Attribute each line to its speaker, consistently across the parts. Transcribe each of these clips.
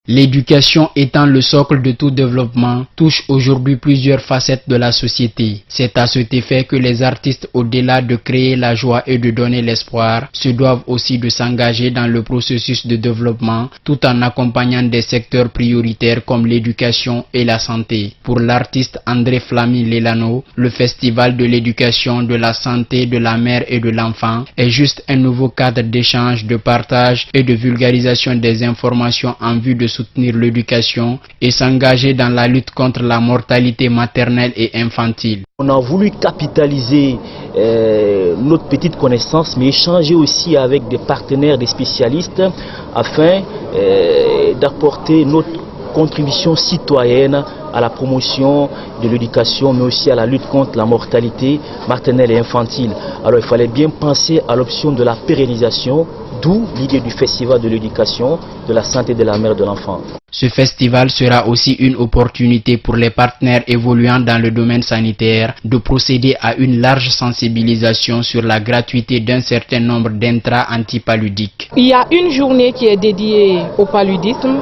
Speaker 1: L'éducation étant le socle de tout développement, touche aujourd'hui plusieurs facettes de la société. C'est à cet effet que les artistes, au-delà de créer la joie et de donner l'espoir, se doivent aussi de s'engager dans le processus de développement, tout en accompagnant des secteurs prioritaires comme l'éducation et la santé. Pour l'artiste André Flammy Lelano, le Festival de l'éducation, de la santé, de la mère et de l'enfant est juste un nouveau cadre d'échange, de partage et de vulgarisation des informations en vue de soutenir l'éducation et s'engager dans la lutte contre la mortalité maternelle et infantile.
Speaker 2: On a voulu capitaliser notre petite connaissance, mais échanger aussi avec des partenaires, des spécialistes, afin d'apporter notre contribution citoyenne à la promotion de l'éducation, mais aussi à la lutte contre la mortalité maternelle et infantile. Alors il fallait bien penser à l'option de la pérennisation, d'où l'idée du festival de l'éducation, de la santé de la mère et de l'enfant.
Speaker 1: Ce festival sera aussi une opportunité pour les partenaires évoluant dans le domaine sanitaire de procéder à une large sensibilisation sur la gratuité d'un certain nombre d'intrants antipaludiques.
Speaker 3: Il y a une journée qui est dédiée au paludisme.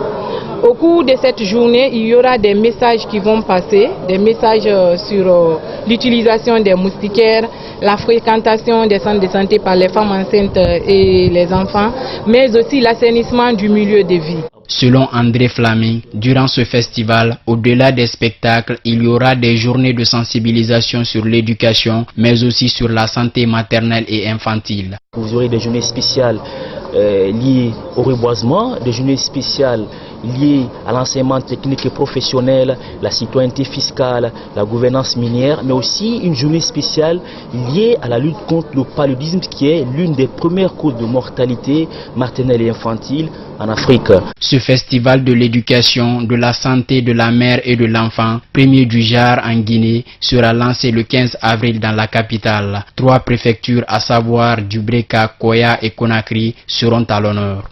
Speaker 3: Au cours de cette journée, il y aura des messages qui vont passer, des messages sur l'utilisation des moustiquaires, la fréquentation des centres de santé par les femmes enceintes et les enfants, mais aussi l'assainissement du milieu de vie.
Speaker 1: Selon André Flammy, durant ce festival, au-delà des spectacles, il y aura des journées de sensibilisation sur l'éducation, mais aussi sur la santé maternelle et infantile.
Speaker 2: Vous aurez des journées spéciales liées au reboisement, des journées spéciales liées à l'enseignement technique et professionnel, la citoyenneté fiscale, la gouvernance minière, mais aussi une journée spéciale liée à la lutte contre le paludisme, qui est l'une des premières causes de mortalité maternelle et infantile en Afrique.
Speaker 1: Ce festival de l'éducation, de la santé de la mère et de l'enfant, premier du genre en Guinée, sera lancé le 15 avril dans la capitale. 3 préfectures, à savoir Dubreka, Koya et Conakry, seront à l'honneur.